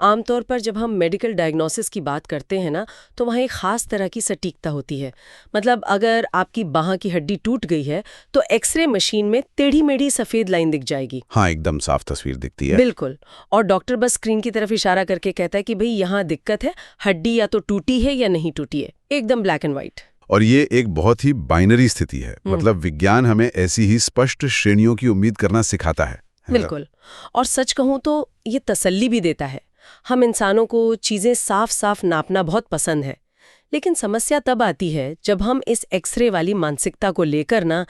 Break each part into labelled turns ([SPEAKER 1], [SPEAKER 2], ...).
[SPEAKER 1] आमतौर पर जब हम मेडिकल डायग्नोसिस की बात करते हैं ना, तो वहाँ एक खास तरह की सटीकता होती है। मतलब अगर आपकी बांह की हड्डी टूट गई है तो एक्सरे मशीन में टेढ़ी मेढ़ी सफेद लाइन दिख जाएगी।
[SPEAKER 2] हाँ, एकदम साफ तस्वीर दिखती है।
[SPEAKER 1] बिल्कुल। और डॉक्टर बस स्क्रीन की तरफ इशारा करके कहता है कि भाई यहाँ दिक्कत है, हड्डी या तो टूटी है या नहीं टूटी है, एकदम ब्लैक एंड व्हाइट।
[SPEAKER 2] और ये एक बहुत ही बाइनरी स्थिति है। मतलब विज्ञान हमें ऐसी ही स्पष्ट श्रेणियों की उम्मीद करना सिखाता है।
[SPEAKER 1] बिल्कुल। और सच कहूँ तो ये तसल्ली भी देता है। हम इंसानों को चीजें साफ साफ नापना बहुत पसंद है, लेकिन समस्या तब आती है जब हम इस एक्सरे वाली मानसिकता को लेकर ना,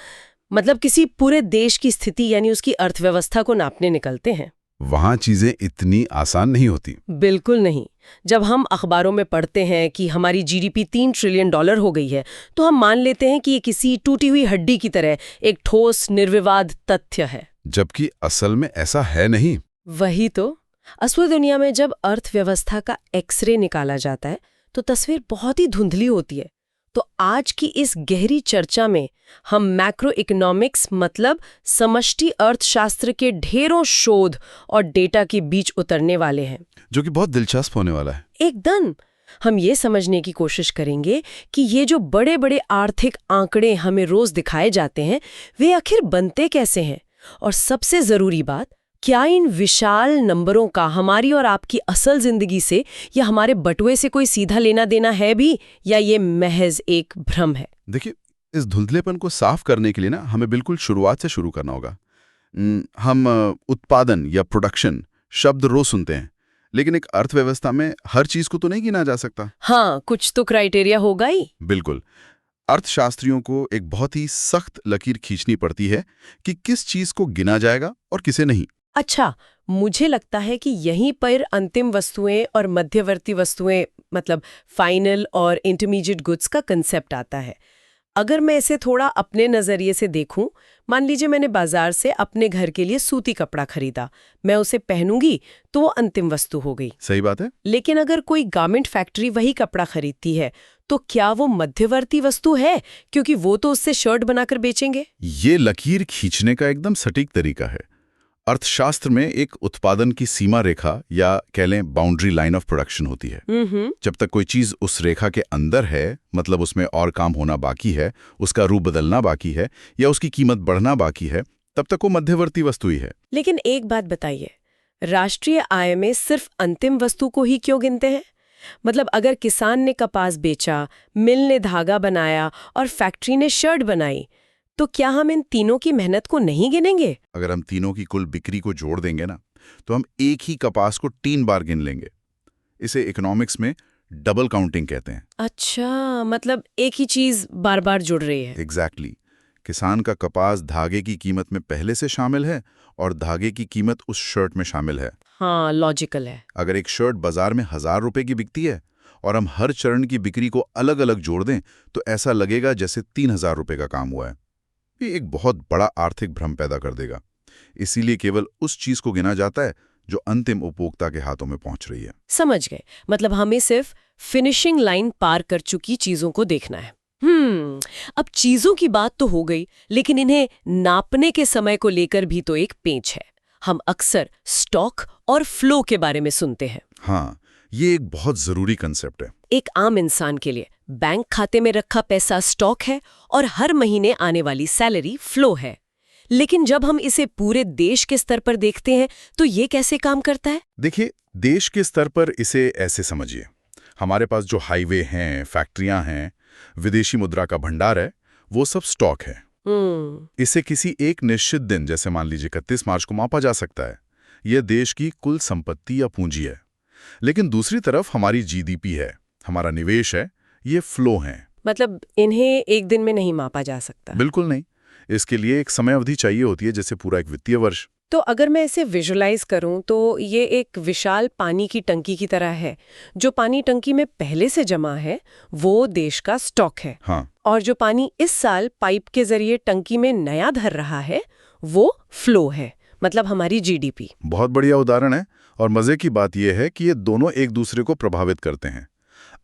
[SPEAKER 1] मतलब किसी पूरे देश की स्थिति यानी उसकी अर्थव्यवस्था को नापने निकलते हैं।
[SPEAKER 2] वहाँ चीजें इतनी आसान नहीं होती।
[SPEAKER 1] बिल्कुल नहीं। जब हम अखबारों में पढ़ते हैं कि हमारी जीडीपी $3 ट्रिलियन हो गई है, तो हम मान लेते हैं कि ये किसी टूटी हुई हड्डी की तरह एक ठोस निर्विवाद तथ्य है,
[SPEAKER 2] जबकि असल में ऐसा है नहीं।
[SPEAKER 1] वही तो। असली दुनिया में जब अर्थव्यवस्था का एक्सरे निकाला जाता है तो तस्वीर बहुत ही धुंधली होती है। तो आज की इस गहरी चर्चा में हम मैक्रो इकोनॉमिक्स मतलब समष्टि अर्थशास्त्र के ढेरों शोध और डेटा के बीच उतरने वाले हैं,
[SPEAKER 2] जो कि बहुत दिलचस्प होने वाला है।
[SPEAKER 1] एकदम। हम ये समझने की कोशिश करेंगे कि ये जो बड़े बड़े आर्थिक आंकड़े हमें रोज दिखाए जाते हैं, वे आखिर बनते कैसे हैं, और सबसे जरूरी बात, क्या इन विशाल नंबरों का हमारी और आपकी असल जिंदगी से या हमारे बटुए से कोई सीधा लेना देना है भी, या ये महज एक भ्रम है।
[SPEAKER 2] देखिए, इस धुंधलेपन को साफ करने के लिए ना हमें बिल्कुल शुरुआत से शुरू करना होगा। हम उत्पादन या प्रोडक्शन शब्द रोज सुनते हैं, लेकिन एक अर्थव्यवस्था में हर चीज को तो नहीं गिना जा सकता।
[SPEAKER 1] हाँ, कुछ तो क्राइटेरिया होगा ही।
[SPEAKER 2] बिल्कुल। अर्थशास्त्रियों को एक बहुत ही सख्त लकीर खींचनी पड़ती है कि किस चीज को गिना जाएगा और किसे नहीं।
[SPEAKER 1] अच्छा, मुझे लगता है कि यहीं पर अंतिम वस्तुएं और मध्यवर्ती वस्तुएं, मतलब फाइनल और इंटरमीडिएट गुड्स का कंसेप्ट आता है। अगर मैं इसे थोड़ा अपने नजरिए से देखूं, मान लीजिए मैंने बाजार से अपने घर के लिए सूती कपड़ा खरीदा, मैं उसे पहनूंगी तो वो अंतिम वस्तु हो गई।
[SPEAKER 2] सही बात है।
[SPEAKER 1] लेकिन अगर कोई गारमेंट फैक्ट्री वही कपड़ा खरीदती है, तो क्या वो मध्यवर्ती वस्तु है, क्योंकि वो तो उससे शर्ट बनाकर बेचेंगे।
[SPEAKER 2] ये लकीर खींचने का एकदम सटीक तरीका है। अर्थशास्त्र में एक उत्पादन की सीमा रेखा या कह लें बाउंड्री लाइन ऑफ प्रोडक्शन होती है। जब तक कोई चीज उस रेखा के अंदर है, मतलब उसमें और काम होना बाकी है, उसका रूप बदलना बाकी है या उसकी कीमत बढ़ना बाकी है, तब तक वो मध्यवर्ती वस्तु ही है।
[SPEAKER 1] लेकिन एक बात बताइए, राष्ट्रीय आय में सिर्फ अंतिम वस्तु को ही क्यों गिनते हैं? मतलब अगर किसान ने कपास बेचा, मिल ने धागा बनाया और फैक्ट्री ने शर्ट बनाई, तो क्या हम इन तीनों की मेहनत को नहीं गिनेंगे?
[SPEAKER 2] अगर हम तीनों की कुल बिक्री को जोड़ देंगे ना, तो हम एक ही कपास को 3 बार गिन लेंगे। इसे इकोनॉमिक्स में डबल काउंटिंग कहते हैं।
[SPEAKER 1] अच्छा, मतलब एक ही चीज बार बार जुड़ रही है।
[SPEAKER 2] एग्जैक्टली। किसान का कपास धागे की कीमत में पहले से शामिल है और धागे की कीमत उस शर्ट में शामिल है।
[SPEAKER 1] हाँ, लॉजिकल है।
[SPEAKER 2] अगर एक शर्ट बाजार में 1000 रुपए की बिकती है और हम हर चरण की बिक्री को अलग अलग जोड़ दें, तो ऐसा लगेगा जैसे 3000 रुपए का काम हुआ है। ये एक बहुत बड़ा आर्थिक भ्रम पैदा कर देगा। इसीलिए केवल उस चीज को गिना जाता है जो अंतिम उपभोक्ता के हाथों में पहुंच रही है।
[SPEAKER 1] समझ गए। मतलब हमें सिर्फ फिनिशिंग लाइन पार कर चुकी चीजों को देखना है। अब चीजों की बात तो हो गई, लेकिन इन्हें नापने के समय को लेकर भी तो एक पेंच है। हम अक्सर स्टॉक और फ्लो के बारे में सुनते हैं।
[SPEAKER 2] हाँ, ये एक बहुत जरूरी कंसेप्ट है।
[SPEAKER 1] एक आम इंसान के लिए बैंक खाते में रखा पैसा स्टॉक है और हर महीने आने वाली सैलरी फ्लो है। लेकिन जब हम इसे पूरे देश के स्तर पर देखते हैं, तो ये कैसे काम करता है?
[SPEAKER 2] देखिए, देश के स्तर पर इसे ऐसे समझिए। हमारे पास जो हाईवे हैं, फैक्ट्रियां हैं, विदेशी मुद्रा का भंडार है, वो सब स्टॉक है। इसे किसी एक निश्चित दिन, जैसे मान लीजिए 31 मार्च को मापा जा सकता है। यह देश की कुल संपत्ति या पूंजी है। लेकिन दूसरी तरफ हमारी जीडीपी है, हमारा निवेश है, ये फ्लो हैं।
[SPEAKER 1] मतलब इन्हें एक दिन में नहीं मापा जा सकता?
[SPEAKER 2] बिल्कुल नहीं। इसके लिए एक समय अवधि चाहिए होती है, जैसे पूरा एक वित्तीय वर्ष।
[SPEAKER 1] तो अगर मैं इसे विजुलाइज करूं, तो ये एक विशाल पानी की टंकी की तरह है। जो पानी टंकी में पहले से जमा है, वो देश का स्टॉक है।
[SPEAKER 2] हाँ।
[SPEAKER 1] और जो पानी इस साल पाइप के जरिए टंकी में नया भर रहा है, वो फ्लो है, मतलब हमारी जीडीपी।
[SPEAKER 2] बहुत बढ़िया उदाहरण है। और मजे की बात यह है कि ये दोनों एक दूसरे को प्रभावित करते हैं।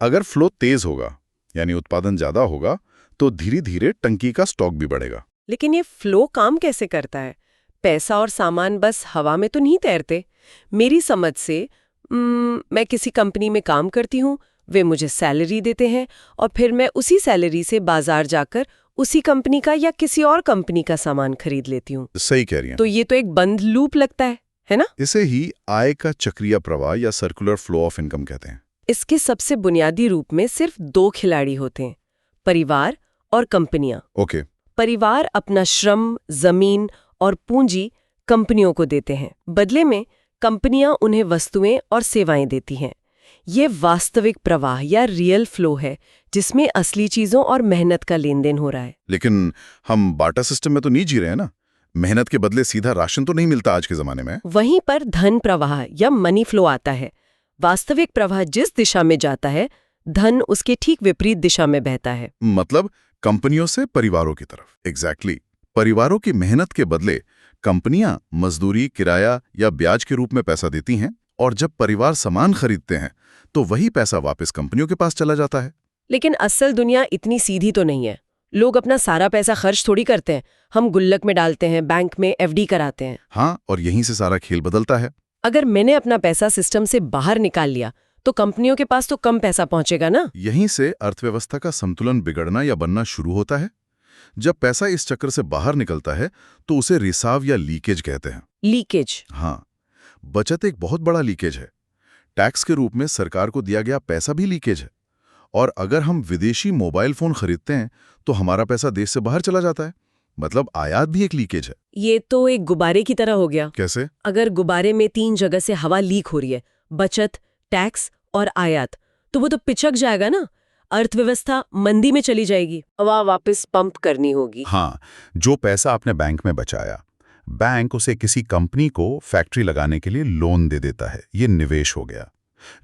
[SPEAKER 2] अगर फ्लो तेज होगा, यानी उत्पादन ज्यादा होगा, तो धीरे धीरे टंकी का स्टॉक भी बढ़ेगा।
[SPEAKER 1] लेकिन ये फ्लो काम कैसे करता है? पैसा और सामान बस हवा में तो नहीं तैरते। मेरी समझ से मैं किसी कंपनी में काम करती हूँ, वे मुझे सैलरी देते हैं और फिर मैं उसी सैलरी से बाजार जाकर उसी कंपनी का या किसी और कंपनी का सामान खरीद लेती हूँ।
[SPEAKER 2] सही कह रही हैं।
[SPEAKER 1] तो ये तो एक बंद लूप लगता है ना?
[SPEAKER 2] इसे ही आय का चक्रीय प्रवाह या सर्कुलर फ्लो ऑफ इनकम कहते हैं।
[SPEAKER 1] इसके सबसे बुनियादी रूप में सिर्फ 2 खिलाड़ी होते हैं, परिवार और कंपनियां।
[SPEAKER 2] ओके।
[SPEAKER 1] परिवार अपना श्रम, जमीन और पूंजी कंपनियों को देते हैं। बदले में कंपनियां उन्हें वस्तुएं और सेवाएं देती हैं। ये वास्तविक प्रवाह या रियल फ्लो है, जिसमें असली चीजों और मेहनत का लेन देन हो रहा है।
[SPEAKER 2] लेकिन हम बाटा सिस्टम में तो नहीं जी रहे हैं ना। मेहनत के बदले सीधा राशन तो नहीं मिलता आज के जमाने में।
[SPEAKER 1] वहीं पर धन प्रवाह या मनी फ्लो आता है। वास्तविक प्रवाह जिस दिशा में जाता है, धन उसके ठीक विपरीत दिशा में बहता है।
[SPEAKER 2] मतलब कंपनियों से परिवारों की तरफ। एग्जैक्टली। परिवारों की मेहनत के बदले कंपनियां मजदूरी, किराया या ब्याज के रूप में पैसा देती हैं, और जब परिवार सामान खरीदते हैं तो वही पैसा वापस कंपनियों के पास चला जाता है।
[SPEAKER 1] लेकिन असल दुनिया इतनी सीधी तो नहीं है। लोग अपना सारा पैसा खर्च थोड़ी करते हैं। हम गुल्लक में डालते हैं, बैंक में एफडी कराते हैं।
[SPEAKER 2] हाँ, और यहीं से सारा खेल बदलता है।
[SPEAKER 1] अगर मैंने अपना पैसा सिस्टम से बाहर निकाल लिया तो कंपनियों के पास तो कम पैसा पहुंचेगा ना।
[SPEAKER 2] यहीं से अर्थव्यवस्था का संतुलन बिगड़ना या बनना शुरू होता है। जब पैसा इस चक्र से बाहर निकलता है तो उसे रिसाव या लीकेज कहते हैं।
[SPEAKER 1] लीकेज?
[SPEAKER 2] हाँ, बचत एक बहुत बड़ा लीकेज है। टैक्स के रूप में सरकार को दिया गया पैसा भी लीकेज है। और अगर हम विदेशी मोबाइल फोन खरीदते हैं तो हमारा पैसा देश से बाहर चला जाता है। मतलब आयात भी एक लीकेज है।
[SPEAKER 1] ये तो एक गुब्बारे की तरह हो गया।
[SPEAKER 2] कैसे?
[SPEAKER 1] अगर गुब्बारे में 3 जगह से हवा लीक हो रही है, बचत, टैक्स और आयात, तो वो तो पिचक जाएगा ना। अर्थव्यवस्था मंदी में चली जाएगी। हवा वापस पंप करनी होगी।
[SPEAKER 2] हाँ, जो पैसा आपने बैंक में बचाया, बैंक उसे किसी कंपनी को फैक्ट्री लगाने के लिए लोन दे देता है। ये निवेश हो गया।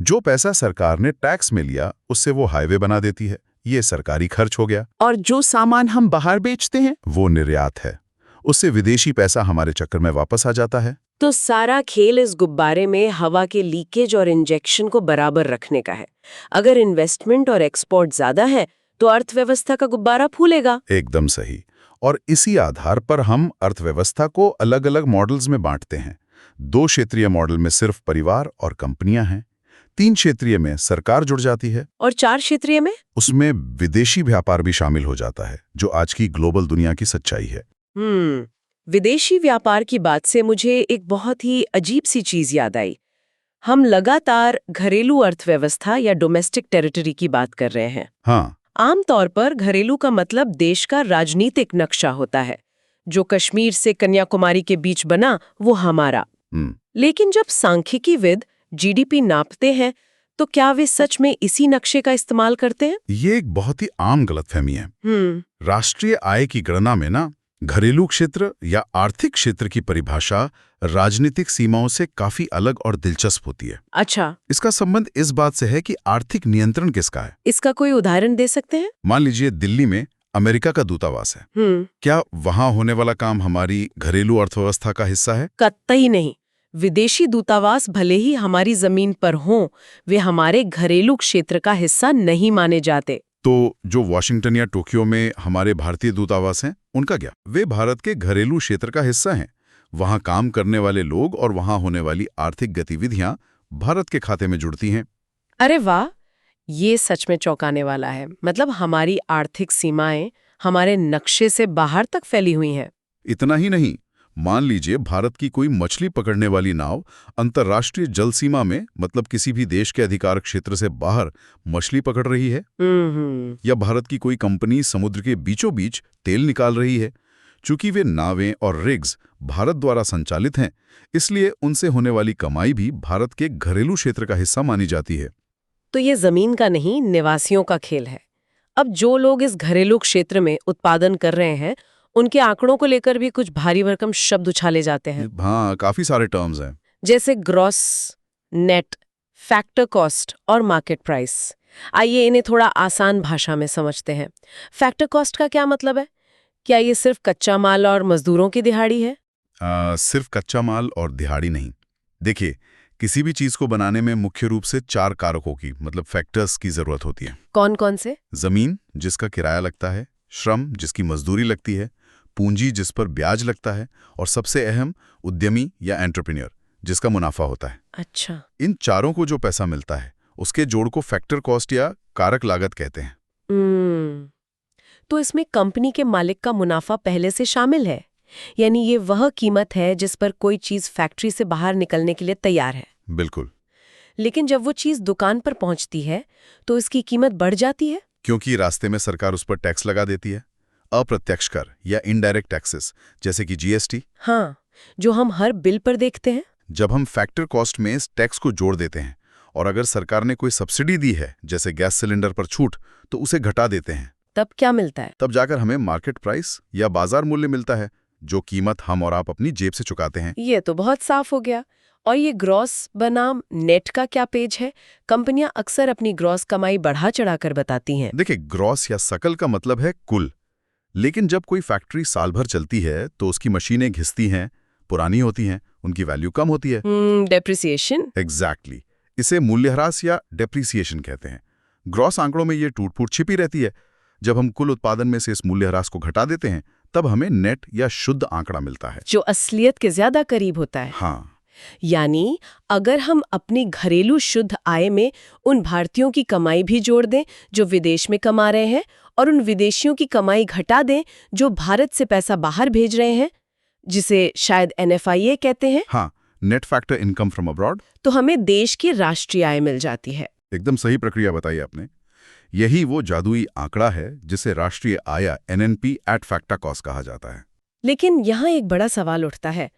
[SPEAKER 2] जो पैसा सरकार ने टैक्स में लिया, उससे वो हाईवे बना देती है। ये सरकारी खर्च हो गया।
[SPEAKER 3] और जो सामान हम बाहर बेचते हैं,
[SPEAKER 2] वो निर्यात है। उससे विदेशी पैसा हमारे चक्कर में वापस आ जाता है।
[SPEAKER 1] तो सारा खेल इस गुब्बारे में हवा के लीकेज और इंजेक्शन को बराबर रखने का है। अगर इन्वेस्टमेंट और एक्सपोर्ट ज्यादा है तो अर्थव्यवस्था का गुब्बारा फूलेगा।
[SPEAKER 2] एकदम सही। और इसी आधार पर हम अर्थव्यवस्था को अलग अलग मॉडल्स में बांटते हैं। 2 क्षेत्रीय मॉडल में सिर्फ परिवार और कंपनियां हैं। 3 क्षेत्रीय में सरकार जुड़ जाती है।
[SPEAKER 1] और 4 क्षेत्रीय में?
[SPEAKER 2] उसमें विदेशी व्यापार भी शामिल हो जाता है, जो आज की ग्लोबल दुनिया की सच्चाई है।
[SPEAKER 1] विदेशी व्यापार की बात से मुझे एक बहुत ही अजीब सी चीज याद आई। हम लगातार घरेलू अर्थव्यवस्था या डोमेस्टिक टेरिटरी की बात कर रहे हैं।
[SPEAKER 2] हाँ।
[SPEAKER 1] आमतौर पर घरेलू का मतलब देश का राजनीतिक नक्शा होता है। जो कश्मीर से कन्याकुमारी के बीच बना, वो हमारा। लेकिन जब सांख्यिकीविद जीडीपी नापते हैं तो क्या वे सच में इसी नक्शे का इस्तेमाल करते हैं?
[SPEAKER 2] ये एक बहुत ही आम गलतफहमी है। राष्ट्रीय आय की गणना में ना घरेलू क्षेत्र या आर्थिक क्षेत्र की परिभाषा राजनीतिक सीमाओं से काफी अलग और दिलचस्प होती है।
[SPEAKER 1] अच्छा।
[SPEAKER 2] इसका संबंध इस बात से है कि आर्थिक नियंत्रण किसका है।
[SPEAKER 1] इसका कोई उदाहरण दे सकते हैं?
[SPEAKER 2] मान लीजिए दिल्ली में अमेरिका का दूतावास है। क्या वहां होने वाला काम हमारी घरेलू अर्थव्यवस्था का हिस्सा है?
[SPEAKER 1] कतई नहीं। विदेशी दूतावास भले ही हमारी जमीन पर हों, वे हमारे घरेलू क्षेत्र का हिस्सा नहीं माने जाते।
[SPEAKER 2] तो जो वॉशिंगटन या टोक्यो में हमारे भारतीय दूतावास हैं, उनका क्या? वे भारत के घरेलू क्षेत्र का हिस्सा हैं। वहां काम करने वाले लोग और वहां होने वाली आर्थिक गतिविधियां भारत के खाते में जुड़ती हैं।
[SPEAKER 1] अरे वाह, ये सच में चौंकाने वाला है। मतलब हमारी आर्थिक सीमाएं हमारे नक्शे से बाहर तक फैली हुई हैं।
[SPEAKER 2] इतना ही नहीं, मान लीजिए भारत की कोई मछली पकड़ने वाली नाव अंतर्राष्ट्रीय जल सीमा में, मतलब किसी भी देश के अधिकार क्षेत्र से बाहर मछली पकड़ रही है। या भारत की कोई कंपनी समुद्र के बीचों बीच तेल निकाल रही है। चूंकि वे नावें और रिग्स भारत द्वारा संचालित हैं, इसलिए उनसे होने वाली कमाई भी भारत के घरेलू क्षेत्र का हिस्सा मानी जाती है।
[SPEAKER 1] तो ये जमीन का नहीं, निवासियों का खेल है। अब जो लोग इस घरेलू क्षेत्र में उत्पादन कर रहे हैं, उनके आंकड़ों को लेकर भी कुछ भारी भरकम शब्द उछाले जाते हैं।
[SPEAKER 2] हाँ, काफी सारे टर्म्स हैं,
[SPEAKER 1] जैसे ग्रॉस, नेट, फैक्टर कॉस्ट और मार्केट प्राइस। आइए इन्हें थोड़ा आसान भाषा में समझते हैं। फैक्टर कॉस्ट का क्या मतलब है? क्या ये सिर्फ कच्चा माल और मजदूरों की दिहाड़ी है?
[SPEAKER 2] सिर्फ कच्चा माल और दिहाड़ी नहीं। देखिए, किसी भी चीज को बनाने में मुख्य रूप से 4 कारकों की, मतलब फैक्टर्स की जरूरत होती है।
[SPEAKER 1] कौन कौन से?
[SPEAKER 2] जमीन, जिसका किराया लगता है, श्रम, जिसकी मजदूरी लगती है, पूंजी, जिस पर ब्याज लगता है, और सबसे अहम, उद्यमी या एंटरप्रेन्योर, जिसका मुनाफा होता है।
[SPEAKER 1] अच्छा।
[SPEAKER 2] इन चारों को जो पैसा मिलता है उसके जोड़ को फैक्टर कॉस्ट या कारक लागत कहते हैं।
[SPEAKER 1] तो इसमें कंपनी के मालिक का मुनाफा पहले से शामिल है, यानी ये वह कीमत है जिस पर कोई चीज फैक्ट्री से बाहर निकलने के लिए तैयार है।
[SPEAKER 2] बिल्कुल।
[SPEAKER 1] लेकिन जब वो चीज दुकान पर पहुंचती है तो इसकी कीमत बढ़ जाती है,
[SPEAKER 2] क्योंकि रास्ते में सरकार उस पर टैक्स लगा देती है। अप्रत्यक्ष कर या इनडायरेक्ट टैक्सेस, जैसे कि जीएसटी।
[SPEAKER 1] हाँ, जो हम हर बिल पर देखते हैं।
[SPEAKER 2] जब हम फैक्टर कॉस्ट में इस टैक्स को जोड़ देते हैं और अगर सरकार ने कोई सब्सिडी दी है, जैसे गैस सिलेंडर पर छूट, तो उसे घटा देते हैं।
[SPEAKER 1] तब क्या मिलता है?
[SPEAKER 2] तब जाकर हमें मार्केट प्राइस या बाजार मूल्य मिलता है, जो कीमत हम और आप अपनी जेब से चुकाते हैं।
[SPEAKER 1] ये तो बहुत साफ हो गया। और ये ग्रॉस बनाम नेट का क्या पेज है? कंपनियां अक्सर अपनी ग्रॉस कमाई बढ़ा चढ़ाकर बताती हैं।
[SPEAKER 2] देखिए, ग्रॉस या सकल का मतलब है कुल। लेकिन जब कोई फैक्ट्री साल भर चलती है तो उसकी मशीनें घिसती हैं, पुरानी होती हैं, उनकी वैल्यू कम होती है।
[SPEAKER 1] डेप्रिसिएशन।
[SPEAKER 2] एग्जैक्टली। इसे मूल्यह्रास या डेप्रिसिएशन कहते हैं। ग्रॉस आंकड़ों में ये टूट-फूट छिपी रहती है। जब हम कुल उत्पादन में से इस मूल्यह्रास को घटा देते हैं तब हमें नेट या शुद्ध आंकड़ा मिलता है,
[SPEAKER 1] जो असलियत के ज्यादा करीब होता है।
[SPEAKER 2] हाँ।
[SPEAKER 1] यानी अगर हम अपनी घरेलू शुद्ध आय में उन भारतीयों की कमाई भी जोड़ दें जो विदेश में कमा रहे हैं और उन विदेशियों की कमाई घटा दें जो भारत से पैसा बाहर भेज रहे हैं, जिसे शायद NFIA कहते हैं,
[SPEAKER 2] हाँ, net factor income from abroad,
[SPEAKER 1] तो हमें देश की राष्ट्रीय आय मिल जाती है।
[SPEAKER 2] एकदम सही प्रक्रिया बताई आपने। यही वो जादुई आंकड़ा है जिसे राष्ट्रीय आय NNP एट फैक्टर कॉस्ट कहा जाता है।
[SPEAKER 1] लेकिन यहाँ एक बड़ा सवाल उठता है।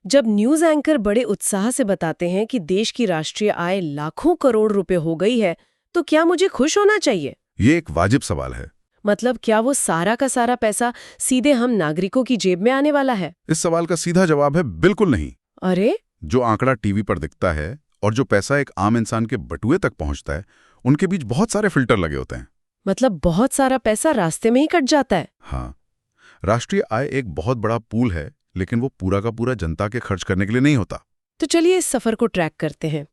[SPEAKER 1] जब न्यूज एंकर बड़े उत्साह से बताते हैं कि देश की राष्ट्रीय आय लाखों करोड़ रुपए हो गई है, तो क्या मुझे खुश होना चाहिए?
[SPEAKER 2] ये एक वाजिब सवाल है।
[SPEAKER 1] मतलब क्या वो सारा का सारा पैसा सीधे हम नागरिकों की जेब में आने वाला है?
[SPEAKER 2] इस सवाल का सीधा जवाब है बिल्कुल नहीं।
[SPEAKER 1] अरे,
[SPEAKER 2] जो आंकड़ा टीवी पर दिखता है और जो पैसा एक आम इंसान के बटुए तक पहुंचता है, उनके बीच बहुत सारे फिल्टर लगे होते हैं।
[SPEAKER 1] मतलब बहुत सारा पैसा रास्ते में ही कट जाता है।
[SPEAKER 2] हाँ, राष्ट्रीय आय एक बहुत बड़ा पूल है, लेकिन वो पूरा का पूरा जनता के खर्च करने के लिए नहीं होता।
[SPEAKER 1] तो चलिए इस सफर को ट्रैक करते हैं।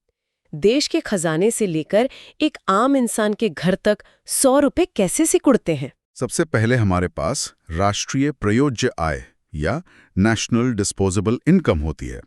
[SPEAKER 1] देश के खजाने से लेकर एक आम इंसान के घर तक 100 रुपए कैसे सिकुड़ते हैं?
[SPEAKER 2] सबसे पहले हमारे पास राष्ट्रीय प्रयोज्य आय या नेशनल डिस्पोजेबल इनकम होती है।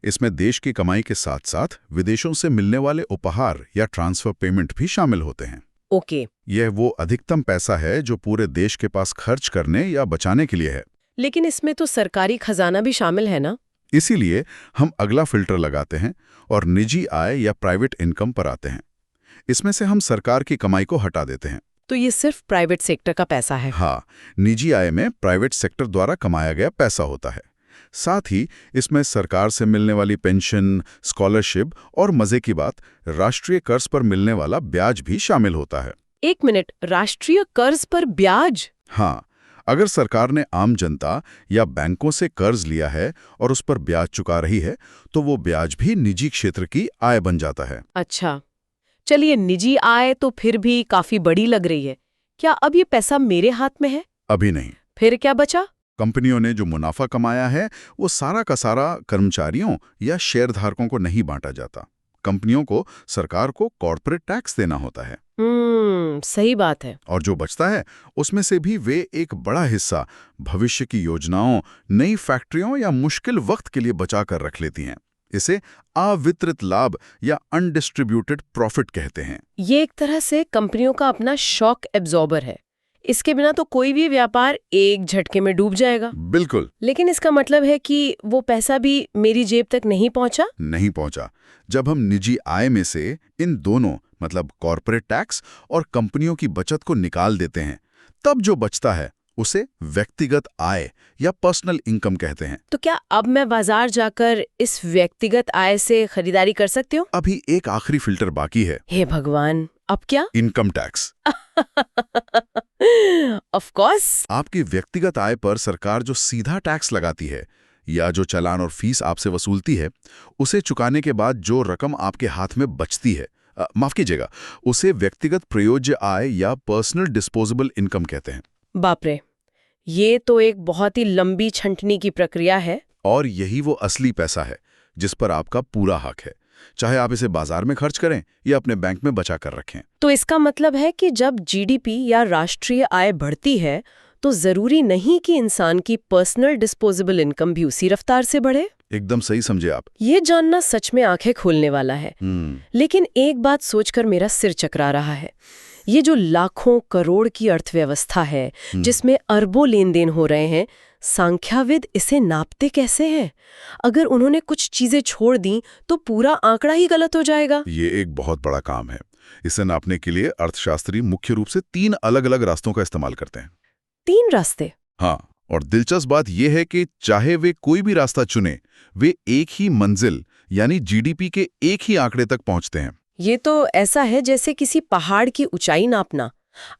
[SPEAKER 2] इसमें देश की कमाई के साथ साथ विदेशों से मिलने वाले उपहार या ट्रांसफर पेमेंट भी शामिल होते हैं।
[SPEAKER 1] ओके।
[SPEAKER 2] यह वो अधिकतम पैसा है जो पूरे देश के पास खर्च करने या बचाने के लिए है।
[SPEAKER 1] लेकिन इसमें तो सरकारी खजाना भी शामिल है ना?
[SPEAKER 2] इसीलिए हम अगला फिल्टर लगाते हैं और निजी आय या प्राइवेट इनकम पर आते हैं। इसमें से हम सरकार की कमाई को हटा देते हैं।
[SPEAKER 1] तो ये सिर्फ प्राइवेट सेक्टर का पैसा है?
[SPEAKER 2] हाँ, निजी आय में प्राइवेट सेक्टर द्वारा कमाया गया पैसा होता है। साथ ही इसमें सरकार से मिलने वाली पेंशन, स्कॉलरशिप और मजे की बात, राष्ट्रीय कर्ज पर मिलने वाला ब्याज भी शामिल होता है।
[SPEAKER 1] एक मिनट, राष्ट्रीय कर्ज पर ब्याज?
[SPEAKER 2] हाँ, अगर सरकार ने आम जनता या बैंकों से कर्ज लिया है और उस पर ब्याज चुका रही है, तो वो ब्याज भी निजी क्षेत्र की आय बन जाता है।
[SPEAKER 1] अच्छा, चलिए निजी आय तो फिर भी काफी बड़ी लग रही है। क्या अब ये पैसा मेरे हाथ में है?
[SPEAKER 2] अभी नहीं।
[SPEAKER 1] फिर क्या बचा?
[SPEAKER 2] कंपनियों ने जो मुनाफा कमाया है वो सारा का सारा कर्मचारियों या शेयरधारकों को नहीं बांटा जाता। कंपनियों को सरकार को कॉर्पोरेट टैक्स देना होता है।
[SPEAKER 1] सही बात है।
[SPEAKER 2] और जो बचता है उसमें से भी वे एक बड़ा हिस्सा भविष्य की योजनाओं, नई फैक्ट्रियों या मुश्किल वक्त के लिए बचा कर रख लेती हैं। इसे अवितरित लाभ या अनडिस्ट्रीब्यूटेड प्रॉफिट कहते हैं।
[SPEAKER 1] ये एक तरह से कंपनियों का अपना शॉक एब्जॉर्बर है। इसके बिना तो कोई भी व्यापार एक झटके में डूब जाएगा।
[SPEAKER 2] बिल्कुल।
[SPEAKER 1] लेकिन इसका मतलब है कि वो पैसा भी मेरी जेब तक नहीं पहुंचा?
[SPEAKER 2] नहीं पहुंचा। जब हम निजी आय में से इन दोनों मतलब कॉर्पोरेट टैक्स और कंपनियों की बचत को निकाल देते हैं, तब जो बचता है उसे व्यक्तिगत आय या पर्सनल इनकम कहते हैं।
[SPEAKER 1] तो क्या अब मैं बाजार जाकर इस व्यक्तिगत आय से खरीदारी कर सकती हूँ?
[SPEAKER 2] अभी एक आखिरी फिल्टर बाकी है।
[SPEAKER 1] हे भगवान, अब क्या?
[SPEAKER 2] Income tax.
[SPEAKER 1] Of course.
[SPEAKER 2] आपकी व्यक्तिगत आय पर सरकार जो सीधा टैक्स लगाती है या जो चालान और फीस आपसे वसूलती है, उसे चुकाने के बाद जो रकम आपके हाथ में बचती है, माफ कीजिएगा, उसे व्यक्तिगत प्रयोज्य आय या पर्सनल डिस्पोजेबल इनकम कहते हैं।
[SPEAKER 1] बाप रे, ये तो एक बहुत ही लंबी छंटनी की प्रक्रिया है।
[SPEAKER 2] और यही वो असली पैसा है जिस पर आपका पूरा हक है, चाहे आप इसे बाजार में खर्च करें या अपने बैंक में बचा कर रखें।
[SPEAKER 1] तो इसका मतलब है कि जब GDP या राष्ट्रीय आय बढ़ती है तो जरूरी नहीं कि इंसान की पर्सनल डिस्पोजेबल इनकम भी उसी रफ्तार से बढ़े।
[SPEAKER 2] एकदम सही समझे आप।
[SPEAKER 1] ये जानना सच में आंखें खोलने वाला है। लेकिन एक बात सोचकर मेरा सिर चकरा रहा है। ये जो लाखों करोड़ की अर्थव्यवस्था है, जिसमें अरबों लेन देन हो रहे हैं, सांख्यविद इसे नापते कैसे हैं? अगर उन्होंने कुछ चीजें छोड़ दी तो पूरा आंकड़ा ही गलत हो जाएगा।
[SPEAKER 2] ये एक बहुत बड़ा काम है। इसे नापने के लिए अर्थशास्त्री मुख्य रूप से 3 अलग-अलग रास्तों का इस्तेमाल करते हैं।
[SPEAKER 1] 3 रास्ते?
[SPEAKER 2] हाँ, और दिलचस्प बात यह है कि चाहे वे कोई भी रास्ता चुने, वे एक ही मंजिल यानी जीडीपी के एक ही आंकड़े तक पहुंचते हैं।
[SPEAKER 1] ये तो ऐसा है जैसे किसी पहाड़ की ऊंचाई नापना।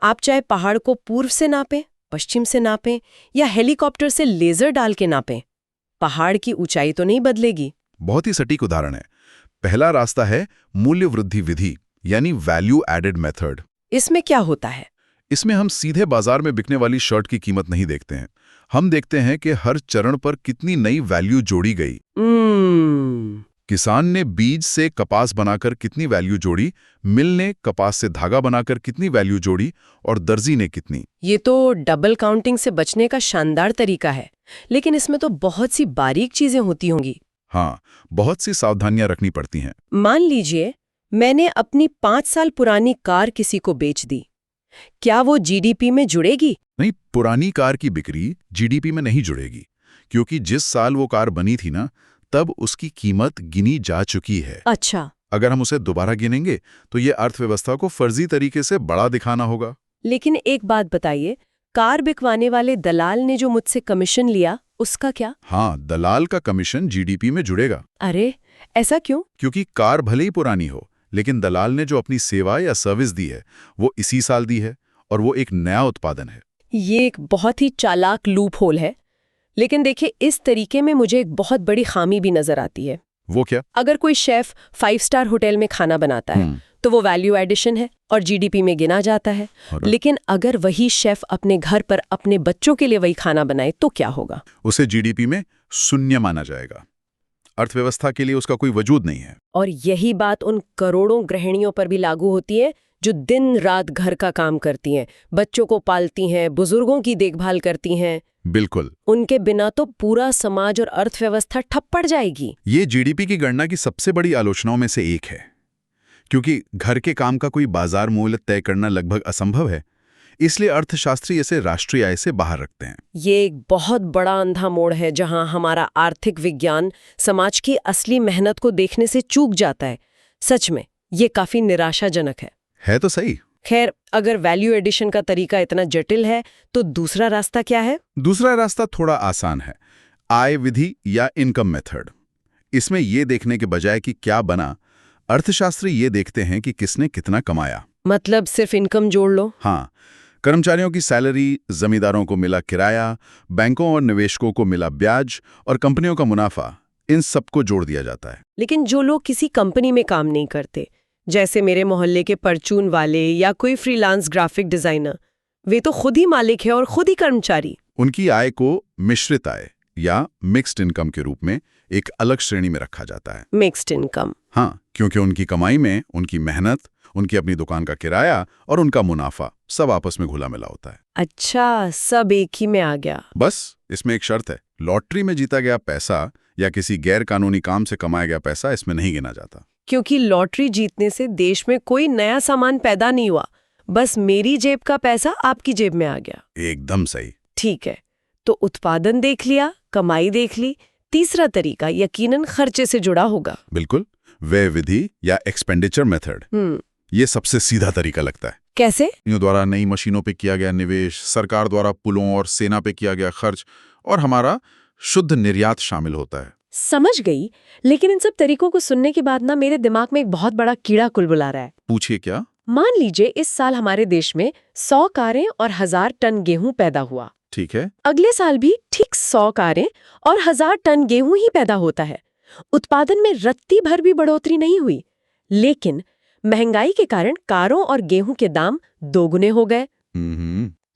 [SPEAKER 1] आप चाहे पहाड़ को पूर्व से नापें, पश्चिम से नापें या हेलीकॉप्टर से लेजर डाल के नापें, पहाड़ की ऊंचाई तो नहीं बदलेगी।
[SPEAKER 2] बहुत ही सटीक उदाहरण है। पहला रास्ता है मूल्य वृद्धि विधि यानी वैल्यू एडेड मेथड।
[SPEAKER 1] इसमें क्या होता है?
[SPEAKER 2] इसमें हम सीधे बाजार में बिकने वाली शर्ट की कीमत नहीं देखते हैं। हम देखते हैं कि हर चरण पर कितनी नई वैल्यू जोड़ी गई। किसान ने बीज से कपास बनाकर कितनी वैल्यू जोड़ी, मिल ने कपास से धागा बनाकर कितनी वैल्यू जोड़ी और दर्जी ने कितनी।
[SPEAKER 1] ये तो डबल काउंटिंग से बचने का शानदार तरीका है, लेकिन इसमें तो बहुत सी बारीक चीजें होती होंगी।
[SPEAKER 2] हाँ, बहुत सी सावधानियां रखनी पड़ती हैं।
[SPEAKER 1] मान लीजिए मैंने अपनी 5 साल पुरानी कार किसी को बेच दी, क्या वो जीडीपी में जुड़ेगी?
[SPEAKER 2] नहीं, पुरानी कार की बिक्री जीडीपी में नहीं जुड़ेगी, क्योंकि जिस साल वो कार बनी थी ना, तब उसकी कीमत गिनी जा चुकी है।
[SPEAKER 1] अच्छा।
[SPEAKER 2] अगर हम उसे दोबारा गिनेंगे तो ये अर्थव्यवस्था को फर्जी तरीके से बड़ा दिखाना होगा।
[SPEAKER 1] लेकिन एक बात बताइए, कार बिकवाने वाले दलाल ने जो मुझसे कमीशन लिया, उसका क्या?
[SPEAKER 2] हाँ, दलाल का कमीशन जीडीपी में जुड़ेगा।
[SPEAKER 1] अरे, ऐसा क्यों?
[SPEAKER 2] क्योंकि कार भले ही पुरानी हो, लेकिन दलाल ने जो अपनी सेवा या सर्विस दी है वो इसी साल दी है, और वो एक नया उत्पादन है।
[SPEAKER 1] ये एक बहुत ही चालाक लूप होल है। लेकिन देखिए, इस तरीके में मुझे एक बहुत बड़ी खामी भी नजर आती है।
[SPEAKER 2] वो क्या?
[SPEAKER 1] अगर कोई शेफ 5 स्टार होटल में खाना बनाता है तो वो वैल्यू एडिशन है और जीडीपी में गिना जाता है। लेकिन अगर वही शेफ अपने घर पर अपने बच्चों के लिए वही खाना बनाए तो क्या होगा?
[SPEAKER 2] उसे जीडीपी में शून्य माना जाएगा। अर्थव्यवस्था के लिए उसका कोई वजूद नहीं है।
[SPEAKER 1] और यही बात उन करोड़ों गृहिणियों पर भी लागू होती है जो दिन रात घर का काम करती हैं, बच्चों को पालती हैं, बुजुर्गों की देखभाल करती हैं।
[SPEAKER 2] बिल्कुल।
[SPEAKER 1] उनके बिना तो पूरा समाज और अर्थव्यवस्था ठप पड़ जाएगी।
[SPEAKER 2] ये जीडीपी की गणना की सबसे बड़ी आलोचनाओं में से एक है, क्योंकि घर के काम का कोई बाजार मूल्य तय करना लगभग असंभव है। इसलिए अर्थशास्त्री इसे राष्ट्रीय आय से बाहर रखते हैं।
[SPEAKER 1] ये एक बहुत बड़ा अंधा मोड़ है जहां हमारा आर्थिक विज्ञान समाज की असली मेहनत को देखने से चूक जाता है। सच में ये काफी निराशाजनक
[SPEAKER 2] है तो सही।
[SPEAKER 1] खैर, अगर वैल्यू एडिशन का तरीका इतना जटिल है तो दूसरा रास्ता क्या है?
[SPEAKER 2] दूसरा रास्ता थोड़ा आसान है, आय विधि या इनकम मेथड। इसमें ये देखने के बजाय कि क्या बना, अर्थशास्त्री ये देखते हैं कि किसने कितना कमाया।
[SPEAKER 1] मतलब सिर्फ इनकम जोड़ लो?
[SPEAKER 2] हाँ, कर्मचारियों की सैलरी, जमींदारों को मिला किराया, बैंकों और निवेशकों को मिला ब्याज और कंपनियों का मुनाफा, इन सबको जोड़ दिया जाता है।
[SPEAKER 1] लेकिन जो लोग किसी कंपनी में काम नहीं करते, जैसे मेरे मोहल्ले के परचून वाले या कोई फ्रीलांस ग्राफिक डिजाइनर, वे तो खुद ही मालिक है और खुद ही कर्मचारी।
[SPEAKER 2] उनकी आय को मिश्रित आय या मिक्स्ड इनकम के रूप में एक अलग श्रेणी में रखा जाता है।
[SPEAKER 1] Mixed income?
[SPEAKER 2] हाँ, क्योंकि उनकी कमाई में उनकी मेहनत, उनकी अपनी दुकान का किराया और उनका मुनाफा सब आपस में घुला मिला होता है।
[SPEAKER 1] अच्छा, सब एक ही में आ गया।
[SPEAKER 2] बस इसमें एक शर्त है, लॉटरी में जीता गया पैसा या किसी गैर कानूनी काम से कमाया गया पैसा इसमें नहीं गिना जाता।
[SPEAKER 1] क्योंकि लॉटरी जीतने से देश में कोई नया सामान पैदा नहीं हुआ, बस मेरी जेब का पैसा आपकी जेब में आ गया।
[SPEAKER 2] एकदम सही।
[SPEAKER 1] ठीक है, तो उत्पादन देख लिया, कमाई देख ली, तीसरा तरीका यकीनन खर्चे से जुड़ा होगा।
[SPEAKER 2] बिल्कुल, व्यय विधि या एक्सपेंडिचर मेथड। ये सबसे सीधा तरीका लगता है।
[SPEAKER 1] कैसे?
[SPEAKER 2] द्वारा नई मशीनों पे किया गया निवेश, सरकार द्वारा पुलों और सेना पे किया गया खर्च और हमारा शुद्ध निर्यात शामिल होता है।
[SPEAKER 1] समझ गई, लेकिन इन सब तरीकों को सुनने के बाद ना मेरे दिमाग में एक बहुत बड़ा कीड़ा कुलबुला रहा है।
[SPEAKER 2] पूछिए क्या?
[SPEAKER 1] मान लीजिए इस साल हमारे देश में 100 कारें और 1000 टन गेहूं पैदा हुआ।
[SPEAKER 2] ठीक है।
[SPEAKER 1] अगले साल भी ठीक 100 कारें और 1000 टन गेहूं ही पैदा होता है। उत्पादन में रत्ती भर भी बढ़ोतरी नहीं हुई, लेकिन महंगाई के कारण कारों और गेहूं के दाम दोगुने हो गए।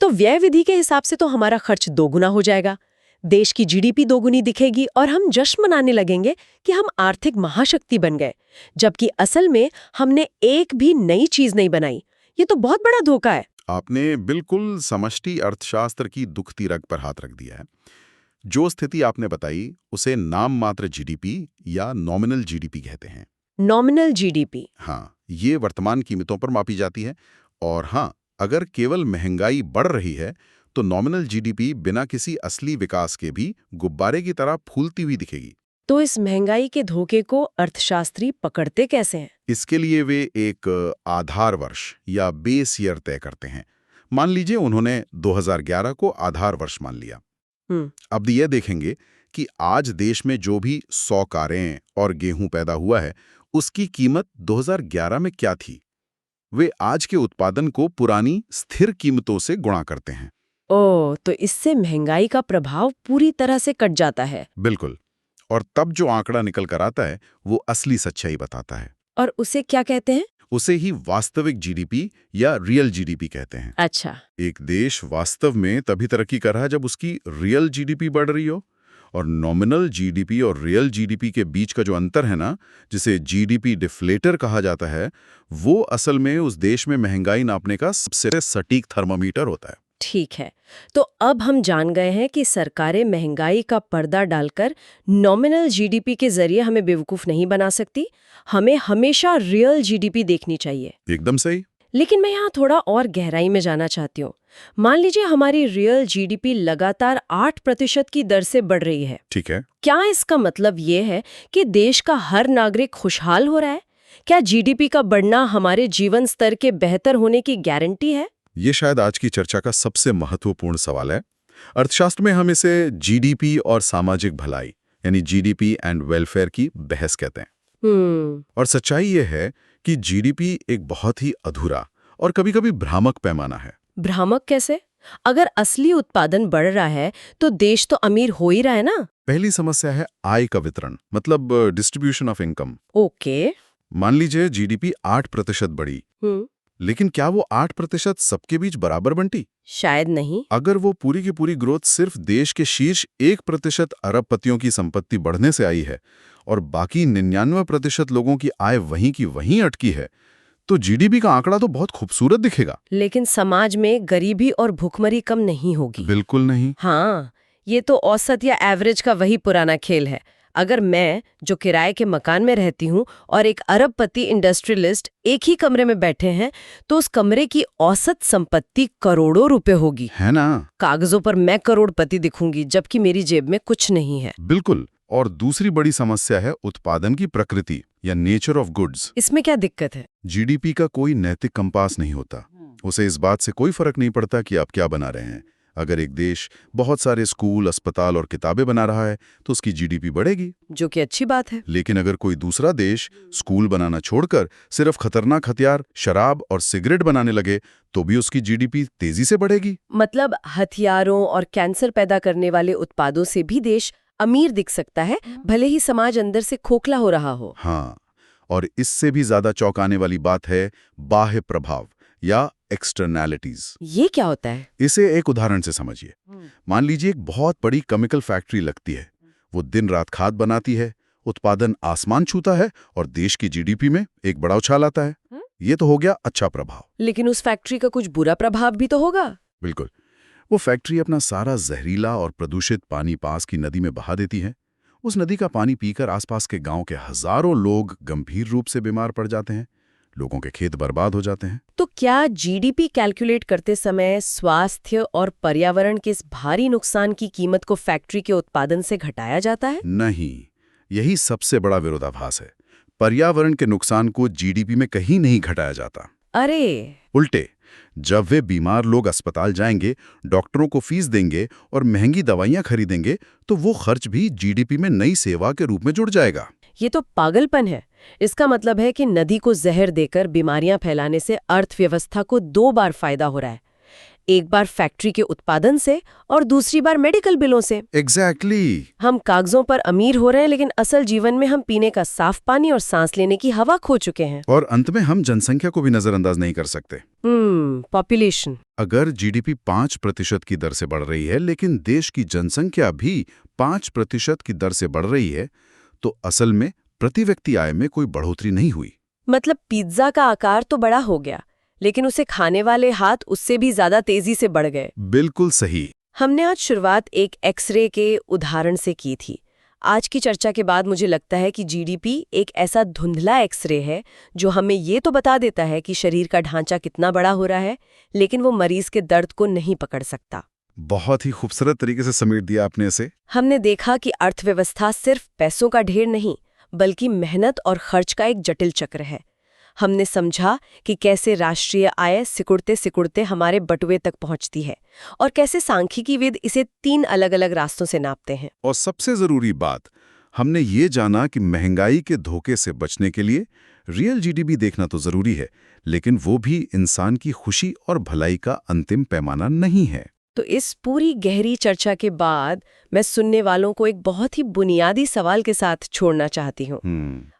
[SPEAKER 1] तो व्यय विधि के हिसाब से तो हमारा खर्च दोगुना हो जाएगा, देश की जीडीपी दोगुनी दिखेगी और हम जश्न मनाने लगेंगे कि हम आर्थिक महाशक्ति बन गए, जबकि असल में हमने एक भी नई चीज नहीं बनाई। ये तो बहुत बड़ा धोखा है।
[SPEAKER 2] आपने बिल्कुल समष्टि अर्थशास्त्र की दुखती रग पर हाथ रख दिया है। जो स्थिति आपने बताई उसे नाम मात्र जीडीपी या नॉमिनल जीडीपी कहते हैं।
[SPEAKER 1] Nominal GDP.
[SPEAKER 2] हाँ, ये वर्तमान कीमतों पर मापी जाती है। और हाँ, अगर केवल महंगाई बढ़ रही है तो नॉमिनल जीडीपी बिना किसी असली विकास के भी गुब्बारे की तरह फूलती हुई दिखेगी।
[SPEAKER 1] तो इस महंगाई के धोखे को अर्थशास्त्री पकड़ते कैसे हैं?
[SPEAKER 2] इसके लिए वे एक आधार वर्ष या बेस ईयर तय करते हैं। मान लीजिए उन्होंने 2011 को आधार वर्ष मान लिया। अब ये देखेंगे कि आज देश में जो भी 100 कारें और गेहूं पैदा हुआ है उसकी कीमत 2011 में क्या थी। वे आज के उत्पादन को पुरानी स्थिर कीमतों से गुणा करते हैं।
[SPEAKER 1] ओह, तो इससे महंगाई का प्रभाव पूरी तरह से कट जाता है।
[SPEAKER 2] बिल्कुल। और तब जो आंकड़ा निकल कर आता है वो असली सच्चाई बताता है।
[SPEAKER 1] और उसे क्या कहते हैं?
[SPEAKER 2] उसे ही वास्तविक जीडीपी या रियल जीडीपी कहते हैं।
[SPEAKER 1] अच्छा।
[SPEAKER 2] एक देश वास्तव में तभी तरक्की कर रहा है जब उसकी रियल जीडीपी बढ़ रही हो। और नॉमिनल जीडीपी और रियल जीडीपी के बीच का जो अंतर है ना, जिसे जीडीपी डिफ्लेटर कहा जाता है, वो असल में उस देश में महंगाई नापने का सबसे सटीक थर्मामीटर होता है।
[SPEAKER 1] ठीक है, तो अब हम जान गए हैं कि सरकारें महंगाई का पर्दा डालकर नॉमिनल जीडीपी के जरिए हमें बेवकूफ नहीं बना सकती। हमें हमेशा रियल जीडीपी देखनी चाहिए।
[SPEAKER 2] एकदम सही।
[SPEAKER 1] लेकिन मैं यहाँ थोड़ा और गहराई में जाना चाहती हूँ। मान लीजिए हमारी रियल जीडीपी लगातार 8% की दर से बढ़ रही है।
[SPEAKER 2] ठीक है।
[SPEAKER 1] क्या इसका मतलब ये है कि देश का हर नागरिक खुशहाल हो रहा है? क्या जीडीपी का बढ़ना हमारे जीवन स्तर के बेहतर होने की गारंटी है?
[SPEAKER 2] ये शायद आज की चर्चा का सबसे महत्वपूर्ण सवाल है। अर्थशास्त्र में हम इसे जीडीपी और सामाजिक भलाई यानी जीडीपी एंड वेलफेयर की बहस कहते हैं। और सच्चाई ये है कि जीडीपी एक बहुत ही अधूरा और कभी-कभी भ्रामक पैमाना है।
[SPEAKER 1] भ्रामक कैसे? अगर असली उत्पादन बढ़ रहा है तो देश तो अमीर हो ही रहा है ना?
[SPEAKER 2] पहली समस्या है आय का वितरण, मतलब डिस्ट्रीब्यूशन ऑफ इनकम।
[SPEAKER 1] ओके।
[SPEAKER 2] मान लीजिए जीडीपी 8% बढ़ी, लेकिन क्या वो 8% सबके बीच बराबर बंटी?
[SPEAKER 1] शायद नहीं।
[SPEAKER 2] अगर वो पूरी की पूरी ग्रोथ सिर्फ देश के शीर्ष 1% अरबपतियों की संपत्ति बढ़ने से आई है और बाकी 99% लोगों की आय वहीं की वहीं अटकी है, तो जीडीपी का आंकड़ा तो बहुत खूबसूरत दिखेगा।
[SPEAKER 1] लेकिन समाज में गरीबी और भुखमरी कम नहीं होगी।
[SPEAKER 2] बिल्कुल नहीं।
[SPEAKER 1] हाँ, ये तो औसत या एवरेज का वही पुराना खेल है। अगर मैं, जो किराए के मकान में रहती हूँ, और एक अरबपति इंडस्ट्रियलिस्ट एक ही कमरे में बैठे हैं, तो उस कमरे की औसत संपत्ति करोड़ों रुपए होगी,
[SPEAKER 2] है ना?
[SPEAKER 1] कागजों पर मैं करोड़पति दिखूंगी, जबकि मेरी जेब में कुछ नहीं है।
[SPEAKER 2] बिल्कुल। और दूसरी बड़ी समस्या है उत्पादन की प्रकृति या नेचर ऑफ गुड्स।
[SPEAKER 1] इसमें क्या दिक्कत है?
[SPEAKER 2] जीडीपी का कोई नैतिक कंपास नहीं होता। उसे इस बात से कोई फर्क नहीं पड़ता कि आप क्या बना रहे हैं। अगर एक देश बहुत सारे स्कूल, अस्पताल और किताबें बना रहा है तो उसकी जीडीपी बढ़ेगी,
[SPEAKER 1] जो कि अच्छी बात है।
[SPEAKER 2] लेकिन अगर कोई दूसरा देश स्कूल बनाना छोड़कर सिर्फ खतरनाक हथियार, शराब और सिगरेट बनाने लगे तो भी उसकी जीडीपी तेजी से बढ़ेगी।
[SPEAKER 1] मतलब हथियारों और कैंसर पैदा करने वाले उत्पादों से भी देश अमीर दिख सकता है, भले ही समाज अंदर से खोखला हो रहा हो।
[SPEAKER 2] हाँ, और इससे भी ज्यादा चौंकाने वाली बात है बाह्य प्रभाव या एक्सटर्नैलिटीज।
[SPEAKER 1] ये क्या होता है?
[SPEAKER 2] इसे एक उदाहरण से समझिए। मान लीजिए एक बहुत बड़ी केमिकल फैक्ट्री लगती है। वो दिन रात खाद बनाती है, उत्पादन आसमान छूता है और देश की जीडीपी में एक बड़ा उछाल आता है। ये तो हो गया अच्छा प्रभाव।
[SPEAKER 1] लेकिन उस फैक्ट्री का कुछ बुरा प्रभाव भी तो होगा।
[SPEAKER 2] बिल्कुल। वो फैक्ट्री अपना सारा जहरीला और प्रदूषित पानी पास की नदी में बहा देती है। उस नदी का पानी पीकर आसपास के गांव के हजारों लोग गंभीर रूप से बीमार पड़ जाते हैं। लोगों के खेत बर्बाद हो जाते हैं।
[SPEAKER 1] तो क्या जीडीपी कैलकुलेट करते समय स्वास्थ्य और पर्यावरण के इस भारी नुकसान की कीमत को फैक्ट्री के उत्पादन से घटाया जाता है?
[SPEAKER 2] नहीं, यही सबसे बड़ा विरोधाभास है। पर्यावरण के नुकसान को जीडीपी में कहीं नहीं घटाया जाता।
[SPEAKER 1] अरे!
[SPEAKER 2] उल्टे, जब वे बीमार लोग अस्पताल जाएंगे, डॉक्टरों को फीस देंगे और महंगी दवाइयां खरीदेंगे, तो वो खर्च भी जीडीपी में नई सेवा के रूप में जुड़ जाएगा।
[SPEAKER 1] ये तो पागलपन है। इसका मतलब है कि नदी को जहर देकर बीमारियां फैलाने से अर्थव्यवस्था को 2 बार फायदा हो रहा है। एक बार फैक्ट्री के उत्पादन से और दूसरी बार मेडिकल बिलों से।
[SPEAKER 2] एग्जैक्टली।
[SPEAKER 1] हम कागजों पर अमीर हो रहे हैं, लेकिन असल जीवन में हम पीने का साफ पानी और सांस लेने की हवा खो चुके हैं।
[SPEAKER 2] और अंत में हम जनसंख्या को भी नजरअंदाज नहीं कर सकते।
[SPEAKER 1] पॉपुलेशन।
[SPEAKER 2] अगर जीडीपी 5% की दर से बढ़ रही है, लेकिन देश की जनसंख्या भी 5% की दर से बढ़ रही है, तो असल में प्रति व्यक्ति आय में कोई बढ़ोतरी नहीं हुई।
[SPEAKER 1] मतलब पिज्जा का आकार तो बड़ा हो गया, लेकिन उसे खाने वाले हाथ उससे भी ज्यादा तेजी से बढ़ गए।
[SPEAKER 2] बिल्कुल सही।
[SPEAKER 1] हमने आज शुरुआत एक एक्सरे के उदाहरण से की थी। आज की चर्चा के बाद मुझे लगता है कि जीडीपी एक ऐसा धुंधला एक्सरे है जो हमें ये तो बता देता है कि शरीर का ढांचा कितना बड़ा हो रहा है, लेकिन वो मरीज के दर्द को नहीं पकड़ सकता।
[SPEAKER 2] बहुत ही खूबसूरत तरीके से समेट दिया आपने इसे।
[SPEAKER 1] हमने देखा कि अर्थव्यवस्था सिर्फ पैसों का ढेर नहीं, बल्कि मेहनत और खर्च का एक जटिल चक्र है। हमने समझा कि कैसे राष्ट्रीय आय सिकुड़ते सिकुड़ते हमारे बटुए तक पहुंचती है और कैसे सांख्यिकीविद इसे 3 अलग-अलग रास्तों से नापते हैं।
[SPEAKER 2] और सबसे जरूरी बात, हमने ये जाना कि महंगाई के धोखे से बचने के लिए रियल जीडीपी देखना तो जरूरी है, लेकिन वो भी इंसान की खुशी और भलाई का अंतिम पैमाना नहीं है।
[SPEAKER 1] तो इस पूरी गहरी चर्चा के बाद मैं सुनने वालों को एक बहुत ही बुनियादी सवाल के साथ छोड़ना चाहती हूँ।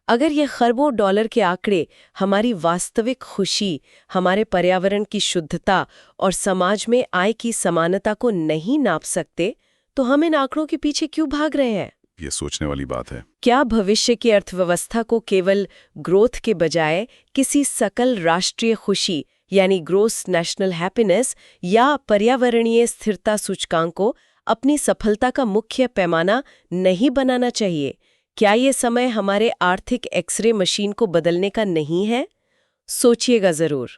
[SPEAKER 1] अगर ये खरबों डॉलर के आंकड़े हमारी वास्तविक खुशी, हमारे पर्यावरण की शुद्धता और समाज में आय की समानता को नहीं नाप सकते, तो हम इन आंकड़ों के पीछे क्यों भाग रहे हैं?
[SPEAKER 2] ये सोचने वाली बात है।
[SPEAKER 1] क्या भविष्य की अर्थव्यवस्था को केवल ग्रोथ के बजाय किसी सकल राष्ट्रीय खुशी यानी ग्रोस नेशनल हैप्पीनेस या पर्यावरणीय स्थिरता सूचकांक को अपनी सफलता का मुख्य पैमाना नहीं बनाना चाहिए? क्या ये समय हमारे आर्थिक एक्सरे मशीन को बदलने का नहीं है? सोचिएगा जरूर।